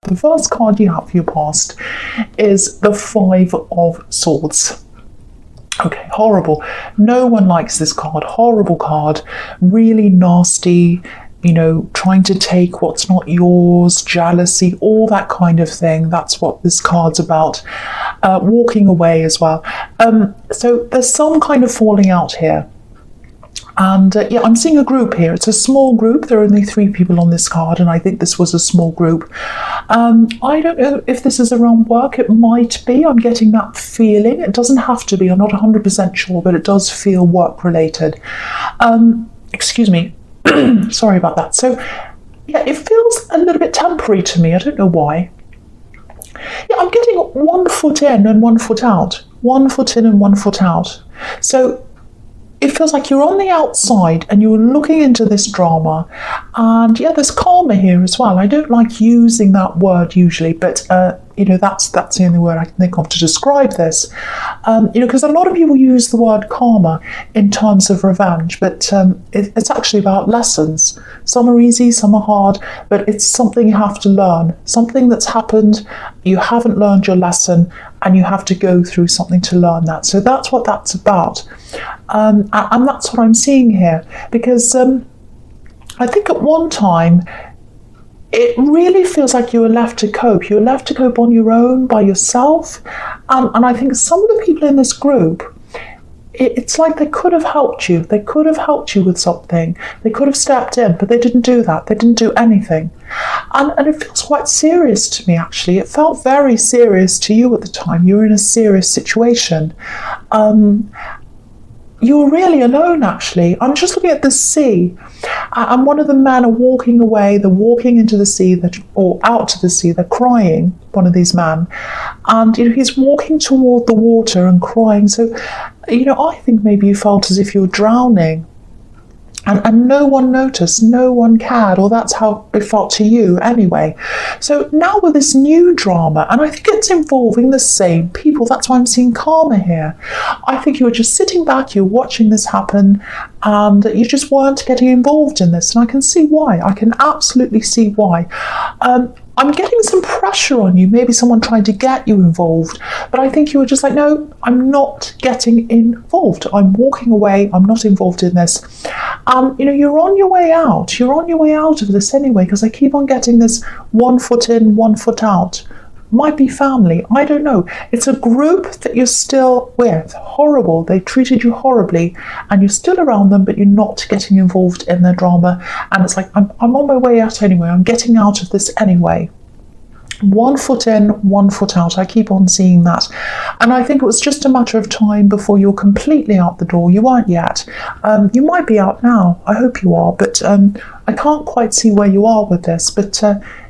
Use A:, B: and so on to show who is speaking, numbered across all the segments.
A: The first card you have for your past is the Five of Swords. Okay, horrible. No one likes this card. Horrible card. Really nasty. You know, trying to take what's not yours, jealousy, all that kind of thing. That's what this card's about. Walking away as well. So there's some kind of falling out here. And yeah, I'm seeing a group here. It's a small group. There are only 3 people on this card, and I think this was a small group. I don't know if this is around work. It might be. I'm getting that feeling. It doesn't have to be. I'm not 100% sure, but it does feel work-related. Excuse me. Sorry about that. So, yeah, it feels a little bit temporary to me. I don't know why. Yeah, I'm getting 1 foot in and 1 foot out. 1 foot in and 1 foot out. So it feels like you're on the outside and you're looking into this drama. And yeah, there's karma here as well. I don't like using that word usually, but you know, that's the only word I can think of to describe this. You know, because a lot of people use the word karma in terms of revenge, but it's actually about lessons. Some are easy, some are hard, but it's something you have to learn. Something that's happened, you haven't learned your lesson, and you have to go through something to learn that. So that's what that's about. And that's what I'm seeing here, because I think at one time, it really feels like you were left to cope. You were left to cope on your own, by yourself. And I think some of the people in this group, it's like they could have helped you. They could have helped you with something. They could have stepped in, but they didn't do that. They didn't do anything. And it feels quite serious to me, actually. It felt very serious to you at the time. You were in a serious situation. You were really alone, actually. I'm just looking at the sea, and one of the men are walking away. They're walking into the sea, or out to the sea. They're crying, one of these men, and you know, he's walking toward the water and crying. So, you know, I think maybe you felt as if you were drowning. And no one noticed, no one cared, or that's how it felt to you anyway. So now with this new drama, and I think it's involving the same people, that's why I'm seeing karma here. I think you were just sitting back, you're watching this happen, and you just weren't getting involved in this. And I can see why. I can absolutely see why. I'm getting some pressure on you, maybe someone trying to get you involved, but I think you were just like, no, I'm not getting involved. I'm walking away. I'm not involved in this. You know, you're on your way out. You're on your way out of this anyway, because I keep on getting this 1 foot in, 1 foot out. Might be family, I don't know. It's a group that you're still with. Horrible. They treated you horribly, and you're still around them, but you're not getting involved in their drama. And it's like, I'm on my way out anyway. I'm getting out of this anyway. 1 foot in, 1 foot out. I keep on seeing that. And I think it was just a matter of time before you're completely out the door. You weren't yet. You might be out now. I hope you are. But I can't quite see where you are with this. But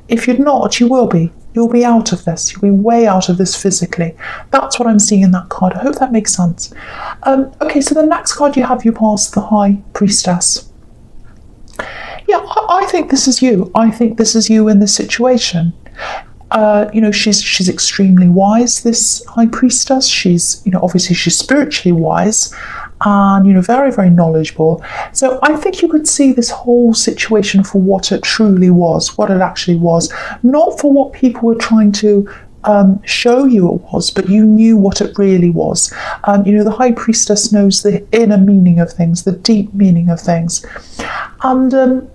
A: if you're not, you will be. You'll be out of this. You'll be way out of this physically. That's what I'm seeing in that card. I hope that makes sense. Okay, so the next card you have, you pass the High Priestess. Yeah, I think this is you. I think this is you in this situation. You know, she's extremely wise, this High Priestess. She's, you know, obviously she's spiritually wise and, you know, very, very knowledgeable. So I think you could see this whole situation for what it truly was, what it actually was, not for what people were trying to show you it was, but you knew what it really was. You know, the High Priestess knows the inner meaning of things, the deep meaning of things. And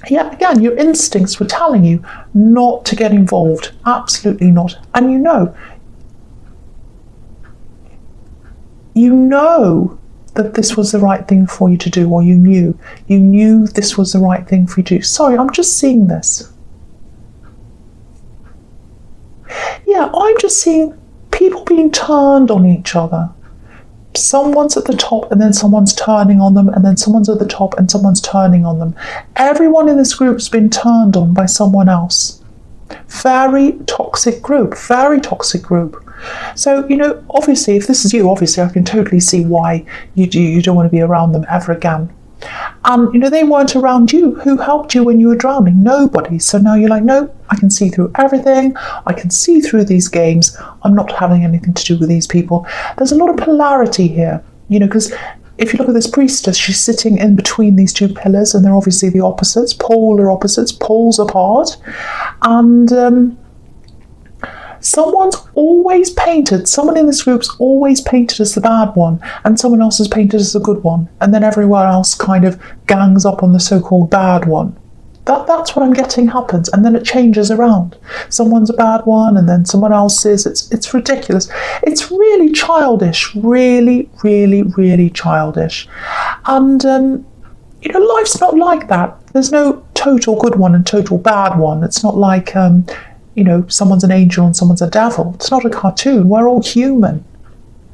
A: yeah, again, your instincts were telling you not to get involved. Absolutely not. And you know that this was the right thing for you to do, or you knew this was the right thing for you to do. Sorry, I'm just seeing this. Yeah, I'm just seeing people being turned on each other. Someone's at the top and then someone's turning on them, and then someone's at the top and someone's turning on them. Everyone in this group's been turned on by someone else. Very toxic group, very toxic group. So, you know, obviously, if this is you, obviously I can totally see why you don't want to be around them ever again. And, you know, they weren't around you. Who helped you when you were drowning? Nobody. So now you're like, no, I can see through everything. I can see through these games. I'm not having anything to do with these people. There's a lot of polarity here, you know, because if you look at this priestess, she's sitting in between these two pillars, and they're obviously the opposites, polar opposites, poles apart. And Someone in this group's always painted as the bad one, and someone else is painted as the good one, and then everyone else kind of gangs up on the so-called bad one. That's what I'm getting happens, and then it changes around. Someone's a bad one, and then someone else is. It's ridiculous. It's really childish, really, really, really childish. And life's not like that. There's no total good one and total bad one. It's not like someone's an angel and someone's a devil. It's not a cartoon. We're all human.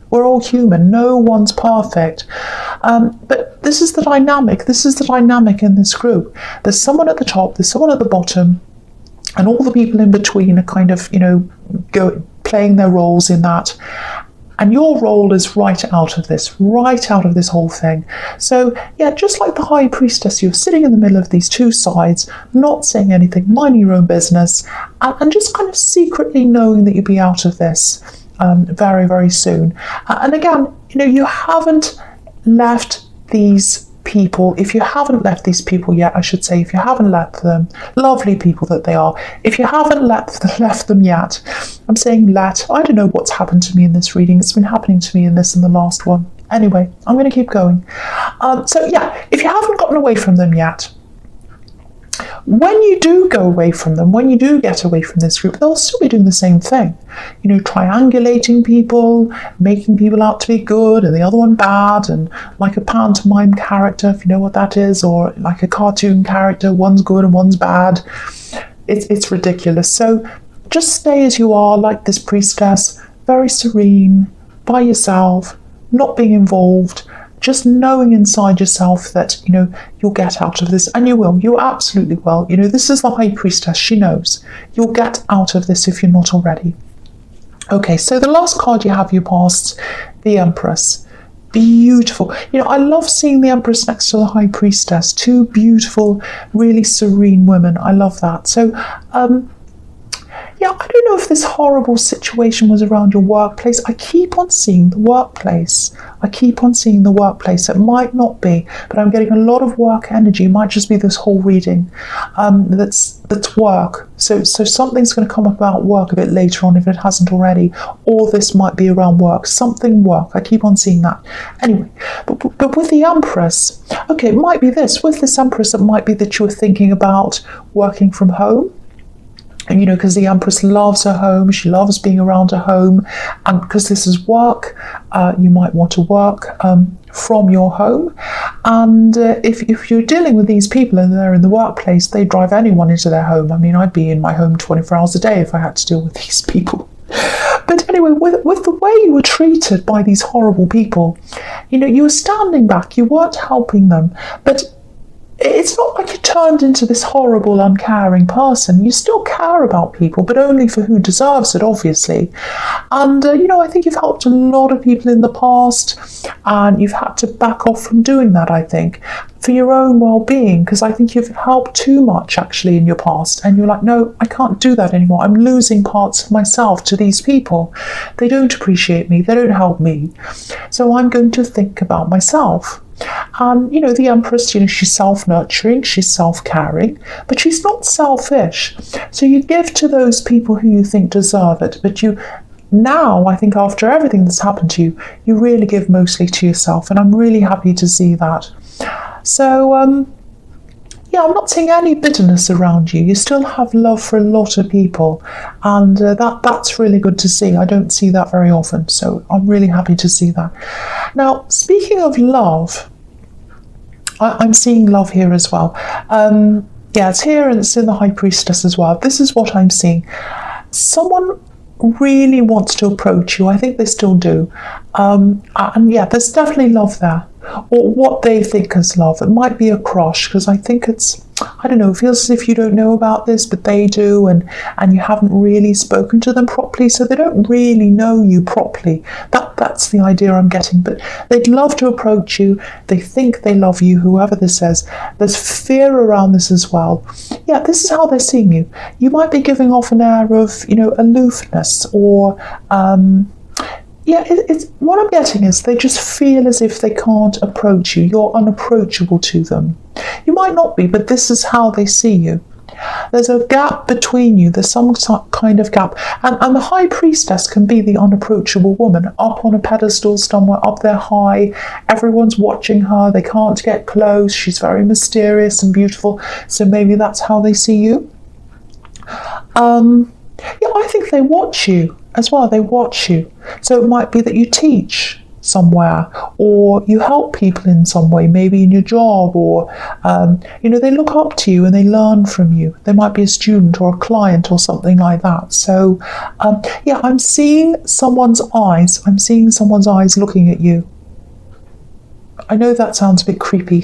A: We're all human. No one's perfect. But this is the dynamic. This is the dynamic in this group. There's someone at the top, there's someone at the bottom, and all the people in between are kind of, playing their roles in that. And your role is right out of this whole thing. So, yeah, just like the High Priestess, you're sitting in the middle of these two sides, not saying anything, minding your own business, and just kind of secretly knowing that you'll be out of this very, very soon. And again, you haven't left these people. If you haven't left these people yet, I should say, if you haven't left them, lovely people that they are, if you haven't left them yet, I'm saying let. I don't know what's happened to me in this reading. It's been happening to me in this and the last one. Anyway, I'm going to keep going. So yeah, if you haven't gotten away from them yet, when you do go away from them, when you do get away from this group, they'll still be doing the same thing. Triangulating people, making people out to be good and the other one bad, and like a pantomime character, if you know what that is, or like a cartoon character, one's good and one's bad. It's ridiculous. So just stay as you are, like this priestess, very serene, by yourself, not being involved, just knowing inside yourself that, you'll get out of this, and you will. You absolutely will. This is the High Priestess. She knows. You'll get out of this if you're not already. Okay, so the last card you have, you passed, the Empress. Beautiful. I love seeing the Empress next to the High Priestess. Two beautiful, really serene women. I love that. So, yeah, I don't know if this horrible situation was around your workplace. I keep on seeing the workplace. It might not be, but I'm getting a lot of work energy. It might just be this whole reading. That's work. So something's going to come up about work a bit later on if it hasn't already, or this might be around work. Something work. I keep on seeing that. Anyway, but with the Empress, okay, it might be this. With this Empress, it might be that you were thinking about working from home. And because the Empress loves her home, she loves being around her home, and because this is work, you might want to work from your home. And if you're dealing with these people and they're in the workplace, they drive anyone into their home. I mean, I'd be in my home 24 hours a day if I had to deal with these people. But anyway, with the way you were treated by these horrible people, you were standing back, you weren't helping them, but it's not like you turned into this horrible, uncaring person. You still care about people, but only for who deserves it, obviously. And, I think you've helped a lot of people in the past, and you've had to back off from doing that, I think, for your own well-being, because I think you've helped too much, actually, in your past. And you're like, no, I can't do that anymore. I'm losing parts of myself to these people. They don't appreciate me. They don't help me. So I'm going to think about myself. And, the Empress, she's self-nurturing, she's self-caring, but she's not selfish. So you give to those people who you think deserve it, but now, I think after everything that's happened to you, you really give mostly to yourself, and I'm really happy to see that. So, yeah, I'm not seeing any bitterness around you. You still have love for a lot of people, and that's really good to see. I don't see that very often, so I'm really happy to see that. Now, speaking of love, I'm seeing love here as well. Yeah, it's here and it's in the High Priestess as well. This is what I'm seeing. Someone really wants to approach you. I think they still do. And yeah, there's definitely love there. Or what they think is love. It might be a crush, because I think it's, I don't know, it feels as if you don't know about this, but they do, and you haven't really spoken to them properly, so they don't really know you properly. That's the idea I'm getting. But they'd love to approach you. They think they love you, whoever this is. There's fear around this as well. Yeah, this is how they're seeing you. You might be giving off an air of, aloofness, or yeah, it's what I'm getting is they just feel as if they can't approach you. You're unapproachable to them. You might not be, but this is how they see you. There's a gap between you. There's some kind of gap. And the high priestess can be the unapproachable woman up on a pedestal somewhere up there high. Everyone's watching her. They can't get close. She's very mysterious and beautiful. So maybe that's how they see you. Yeah, I think they watch you as well. They watch you. So it might be that you teach somewhere, or you help people in some way, maybe in your job, or they look up to you and they learn from you. They might be a student or a client or something like that. So yeah, I'm seeing someone's eyes. I'm seeing someone's eyes looking at you. I know that sounds a bit creepy.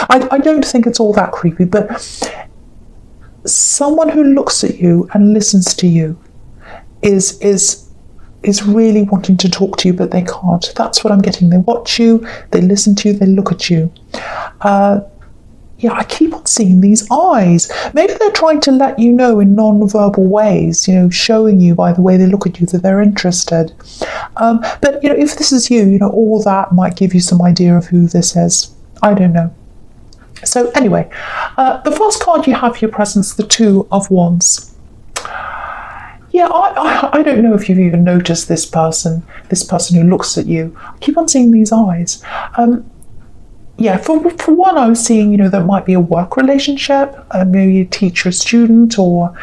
A: I don't think it's all that creepy, but someone who looks at you and listens to you is really wanting to talk to you, but they can't. That's what I'm getting. They watch you, they listen to you, they look at you. Yeah, I keep on seeing these eyes. Maybe they're trying to let you know in non-verbal ways, showing you by the way they look at you that they're interested. But, if this is you, all that might give you some idea of who this is. I don't know. So anyway, the first card you have for your presence, the Two of Wands. Yeah, I don't know if you've even noticed this person who looks at you. I keep on seeing these eyes. Yeah, for one, I was seeing, there might be a work relationship, maybe a teacher-student, or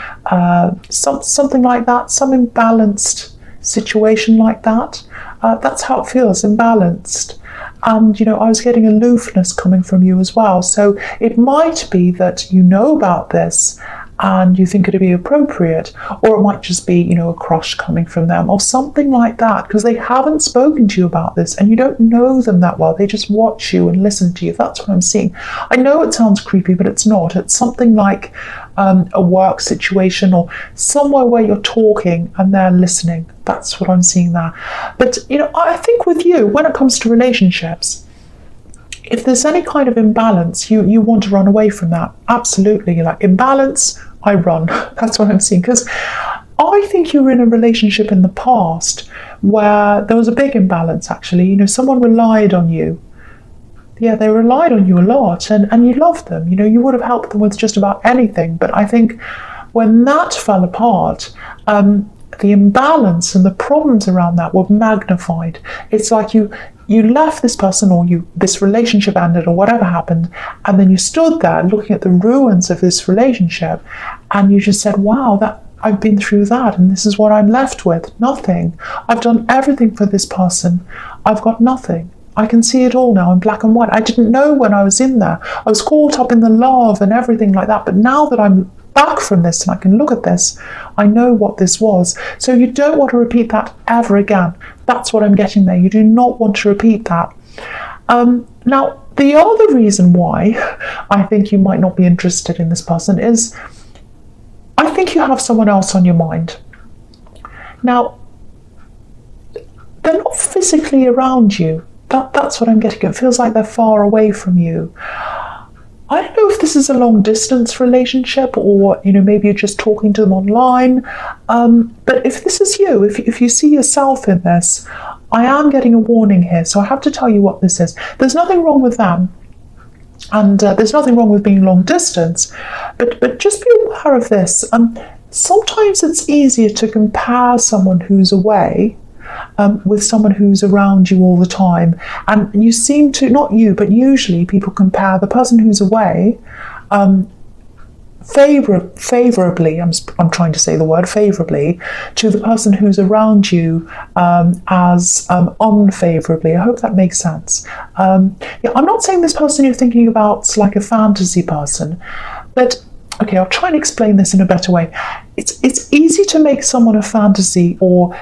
A: something like that, some imbalanced situation like that. That's how it feels, imbalanced. And, I was getting aloofness coming from you as well. So it might be that you know about this and you think it'd be appropriate, or it might just be, a crush coming from them or something like that, because they haven't spoken to you about this and you don't know them that well. They just watch you and listen to you. That's what I'm seeing. I know it sounds creepy, but it's not. It's something like a work situation or somewhere where you're talking and they're listening. That's what I'm seeing there. But, I think with you, when it comes to relationships, if there's any kind of imbalance, you want to run away from that. Absolutely. You're like, imbalance, I run. That's what I'm seeing. Because I think you were in a relationship in the past where there was a big imbalance, actually. Someone relied on you. Yeah, they relied on you a lot, and you loved them. You would have helped them with just about anything. But I think when that fell apart, the imbalance and the problems around that were magnified. It's like you left this person, or this relationship ended, or whatever happened, and then you stood there looking at the ruins of this relationship, and you just said, wow, that I've been through that, and this is what I'm left with. Nothing. I've done everything for this person. I've got nothing. I can see it all now in black and white. I didn't know when I was in there. I was caught up in the love and everything like that, but now that I'm back from this and I can look at this, I know what this was. So you don't want to repeat that ever again. That's what I'm getting there. You do not want to repeat that. Now, the other reason why I think you might not be interested in this person is I think you have someone else on your mind. Now, they're not physically around you. That's what I'm getting. It feels like they're far away from you. I don't know if this is a long distance relationship, or maybe you're just talking to them online, but if this is you, if you see yourself in this, I am getting a warning here, so I have to tell you what this is. There's nothing wrong with them, and there's nothing wrong with being long distance, but just be aware of this. Sometimes it's easier to compare someone who's away with someone who's around you all the time, and you seem to, not you, but usually people compare the person who's away favorably, I'm trying to say the word favorably, to the person who's around you as unfavorably. I hope that makes sense. Yeah, I'm not saying this person you're thinking about's like a fantasy person, but okay, I'll try and explain this in a better way. It's easy to make someone a fantasy, or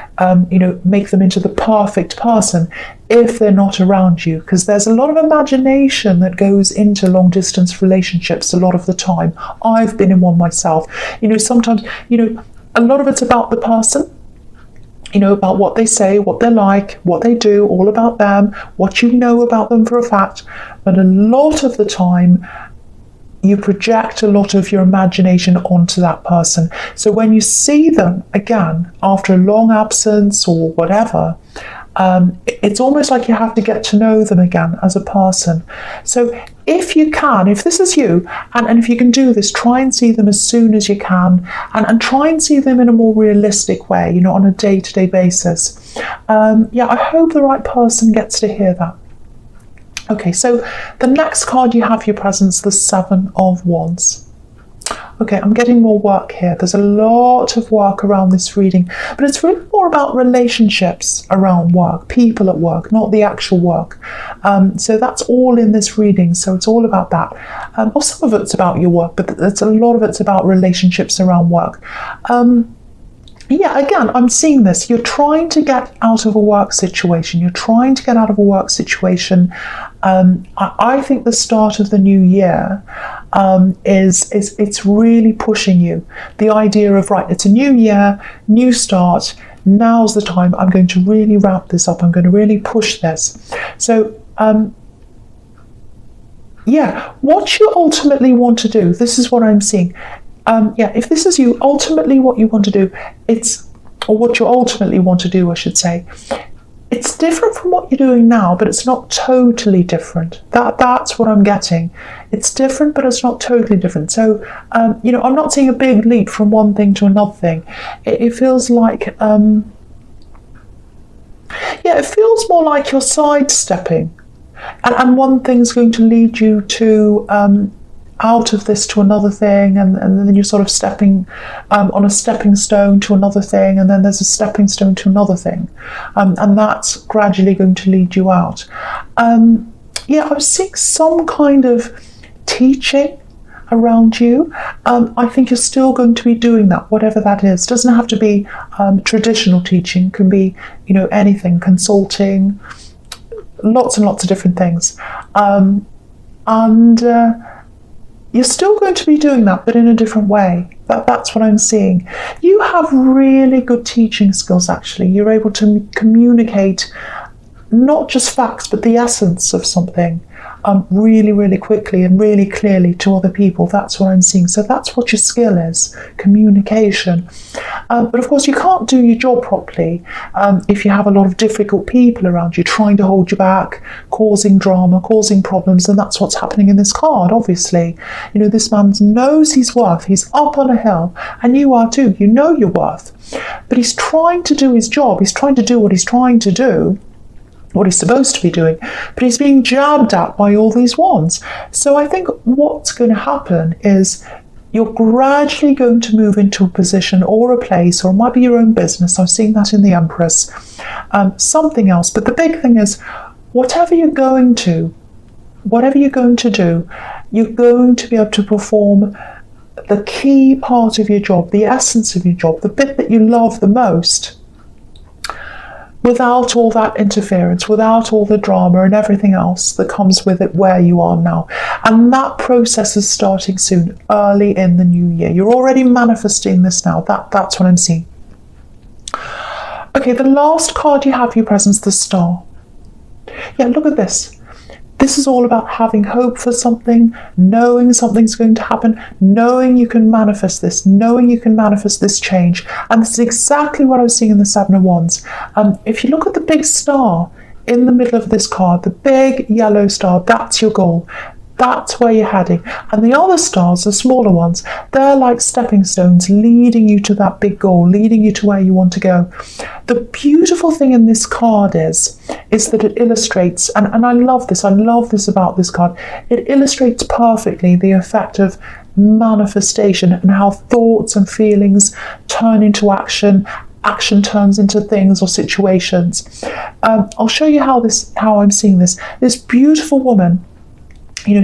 A: make them into the perfect person if they're not around you, because there's a lot of imagination that goes into long distance relationships a lot of the time. I've been in one myself. Sometimes, a lot of it's about the person, about what they say, what they're like, what they do, all about them, what you know about them for a fact. But a lot of the time, you project a lot of your imagination onto that person. So when you see them again after a long absence or whatever, It's almost like you have to get to know them again as a person. So if you can, if this is you, and if you can do this, try and see them as soon as you can, and try and see them in a more realistic way, you know, on a day-to-day basis. I hope the right person gets to hear that. Okay, so the next card you have for your presence, the Seven of Wands. Okay, I'm getting more work here. There's a lot of work around this reading, but it's really more about relationships around work, people at work, not the actual work. So that's all in this reading. So it's all about that. Or some of it's about your work, but a lot of it's about relationships around work. Again, I'm seeing this. You're trying to get out of a work situation. I think the start of the new year it's really pushing you. The idea of, right, it's a new year, new start. Now's the time. I'm going to really wrap this up. I'm going to really push this. So, what you ultimately want to do, this is what I'm seeing. If this is you, ultimately what you want to do, what you ultimately want to do, I should say, it's different from what you're doing now, but it's not totally different. That's what I'm getting. It's different, but it's not totally different. So, I'm not seeing a big leap from one thing to another thing. It feels like, it feels more like you're sidestepping. And one thing's going to lead you to out of this to another thing, and then you're sort of stepping on a stepping stone to another thing, and then there's a stepping stone to another thing, and that's gradually going to lead you out. I was seeing some kind of teaching around you. I think you're still going to be doing that, whatever that is. Doesn't have to be traditional teaching. Can be, anything, consulting, lots and lots of different things, you're still going to be doing that, but in a different way. That's what I'm seeing. You have really good teaching skills, actually. You're able to communicate not just facts, but the essence of something really, really quickly and really clearly to other people. That's what I'm seeing. So that's what your skill is, communication. But of course, you can't do your job properly if you have a lot of difficult people around you trying to hold you back, causing drama, causing problems, and that's what's happening in this card, obviously. This man knows his worth. He's up on a hill, and you are too. You know your worth. But he's trying to do his job. He's trying to do what he's trying to do, what he's supposed to be doing, but he's being jabbed at by all these wands. So I think what's going to happen is you're gradually going to move into a position or a place, or it might be your own business. I'm seeing that in the Empress, something else. But the big thing is, whatever you're going to do, you're going to be able to perform the key part of your job, the essence of your job, the bit that you love the most, without all that interference, without all the drama and everything else that comes with it where you are now. And that process is starting soon, early in the new year. You're already manifesting this now. That's what I'm seeing. Okay, the last card you have for your presence, the Star. Yeah, look at this. This is all about having hope for something, knowing something's going to happen, knowing you can manifest this, knowing you can manifest this change. And this is exactly what I was seeing in the Seven of Wands. If you look at the big star in the middle of this card, the big yellow star, that's your goal. That's where you're heading. And the other stars, the smaller ones, they're like stepping stones leading you to that big goal, leading you to where you want to go. The beautiful thing in this card is that it illustrates, and I love this about this card, it illustrates perfectly the effect of manifestation and how thoughts and feelings turn into action. Action turns into things or situations. I'll show you how I'm seeing this. This beautiful woman,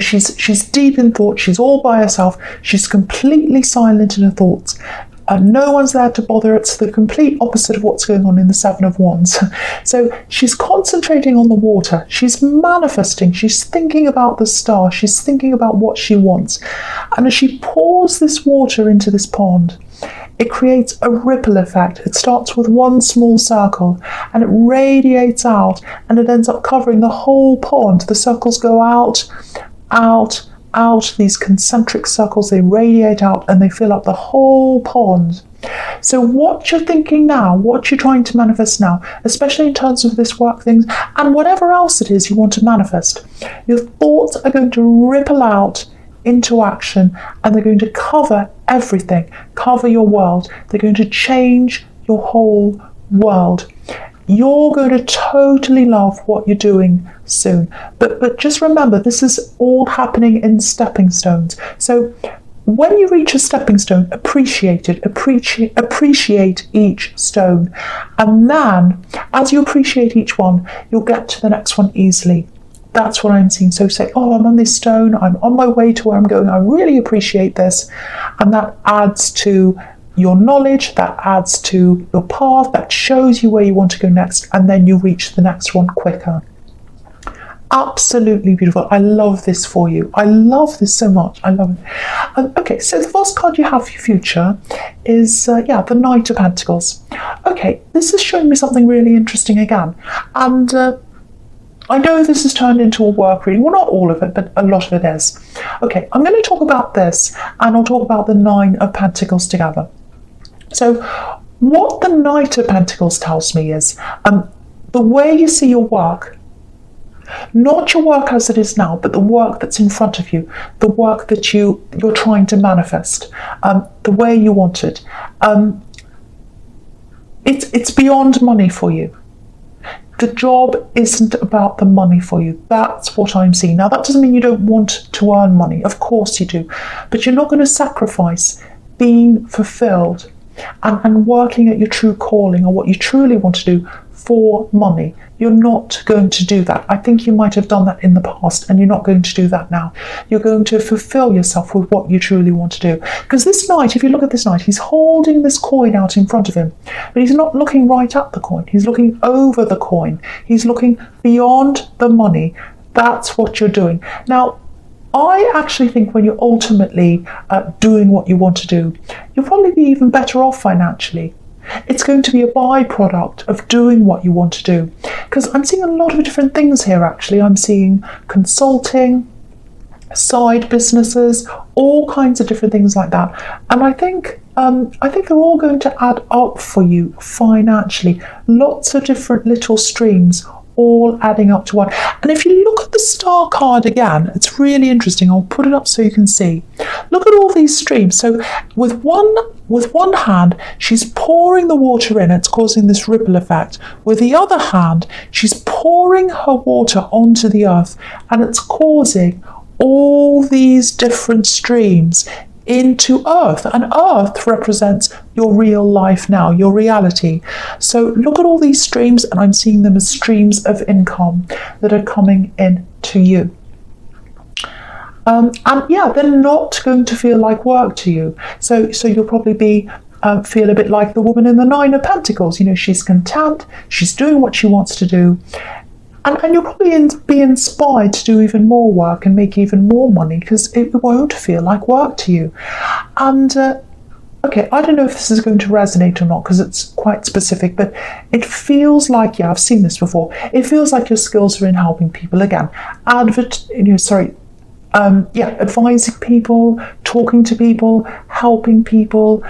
A: she's deep in thought. She's all by herself. She's completely silent in her thoughts. No one's there to bother. It's the complete opposite of what's going on in the Seven of Wands. So she's concentrating on the water. She's manifesting. She's thinking about the star. She's thinking about what she wants. And as she pours this water into this pond, it creates a ripple effect. It starts with one small circle and it radiates out, and it ends up covering the whole pond. The circles go out, out, out, these concentric circles, they radiate out and they fill up the whole pond. So what you're thinking now, what you're trying to manifest now, especially in terms of this work things and whatever else it is you want to manifest, your thoughts are going to ripple out into action, and they're going to cover everything, cover your world. They're going to change your whole world. You're going to totally love what you're doing soon. But just remember, this is all happening in stepping stones. So when you reach a stepping stone, appreciate it, appreciate each stone. And then, as you appreciate each one, you'll get to the next one easily. That's what I'm seeing. So say, oh, I'm on this stone, I'm on my way to where I'm going, I really appreciate this. And that adds to your knowledge, that adds to your path, that shows you where you want to go next, and then you reach the next one quicker. Absolutely beautiful. I love this for you. I love this so much. I love it. Okay, so the first card you have for your future is, the Knight of Pentacles. Okay, this is showing me something really interesting again. And I know this has turned into a work reading. Well, not all of it, but a lot of it is. Okay, I'm going to talk about this, and I'll talk about the Nine of Pentacles together. So what the Knight of Pentacles tells me is the way you see your work, not your work as it is now, but the work that's in front of you, the work that you're trying to manifest, the way you want it. It's beyond money for you. The job isn't about the money for you. That's what I'm seeing. Now, that doesn't mean you don't want to earn money. Of course you do. But you're not going to sacrifice being fulfilled and working at your true calling or what you truly want to do for money. You're not going to do that. I think you might have done that in the past, and you're not going to do that now. You're going to fulfill yourself with what you truly want to do. Because this knight, if you look at this knight, he's holding this coin out in front of him, but he's not looking right at the coin. He's looking over the coin. He's looking beyond the money. That's what you're doing. Now, I actually think when you're ultimately doing what you want to do, you'll probably be even better off financially. It's going to be a byproduct of doing what you want to do. Because I'm seeing a lot of different things here, actually. I'm seeing consulting, side businesses, all kinds of different things like that. And I think they're all going to add up for you financially. Lots of different little streams, all adding up to one. And if you look at the star card again, it's really interesting. I'll put it up so you can see. Look at all these streams. So with one hand, she's pouring the water in. It's causing this ripple effect. With the other hand, she's pouring her water onto the earth, and it's causing all these different streams into earth, and earth represents your real life now, your reality. So look at all these streams, and I'm seeing them as streams of income that are coming in to you. And yeah, they're not going to feel like work to you. So you'll probably feel a bit like the woman in the Nine of Pentacles. You know, she's content, she's doing what she wants to do. And you'll probably be inspired to do even more work and make even more money, because it won't feel like work to you. And okay, I don't know if this is going to resonate or not, because it's quite specific, but it feels like, yeah, I've seen this before. It feels like your skills are in helping people again. Advising people, talking to people, helping people,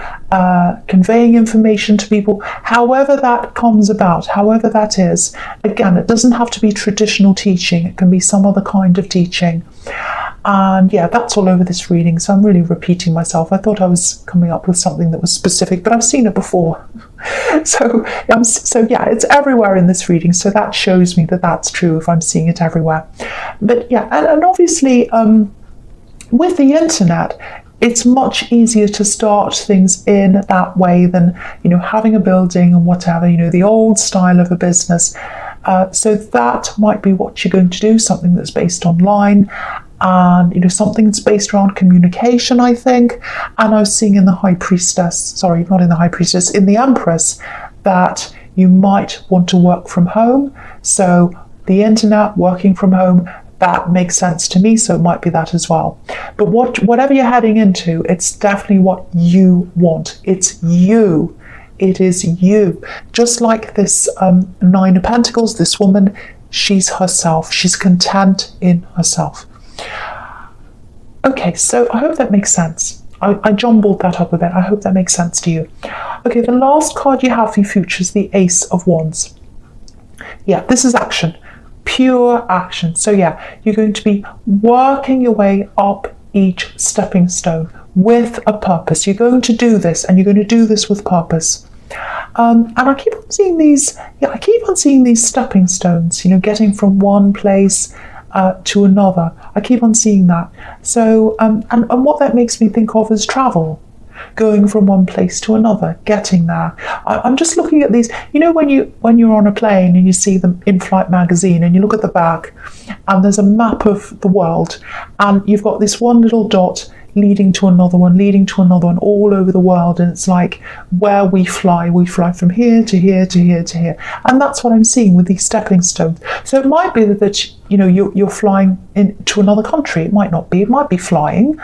A: conveying information to people, however that comes about, however that is. Again, it doesn't have to be traditional teaching. It can be some other kind of teaching. And yeah, that's all over this reading, so I'm really repeating myself. I thought I was coming up with something that was specific, but I've seen it before. So yeah, it's everywhere in this reading, so that shows me that that's true if I'm seeing it everywhere. But yeah, and obviously with the internet, it's much easier to start things in that way than, having a building and whatever, the old style of a business. So that might be what you're going to do, something that's based online, and something that's based around communication, I think. And I was seeing in the in the Empress, that you might want to work from home. So the internet, working from home, that makes sense to me, so it might be that as well. But whatever you're heading into, it's definitely what you want. It's you. It is you. Just like this Nine of Pentacles, this woman, she's herself. She's content in herself. Okay, so I hope that makes sense. I jumbled that up a bit. I hope that makes sense to you. Okay, the last card you have for your future is the Ace of Wands. Yeah, this is action, pure action. So yeah, you're going to be working your way up each stepping stone with a purpose. You're going to do this, and you're going to do this with purpose. And I keep on seeing these. Yeah, I keep on seeing these stepping stones. Getting from one place to another. I keep on seeing that. So, and what that makes me think of is travel, going from one place to another, getting there. I'm just looking at these. When you're on a plane and you see the in-flight magazine and you look at the back, and there's a map of the world, and you've got this one little dot leading to another one, all over the world, and it's like where we fly from here to here to here to here, and that's what I'm seeing with these stepping stones. So it might be that you're flying into another country. It might not be. It might be flying.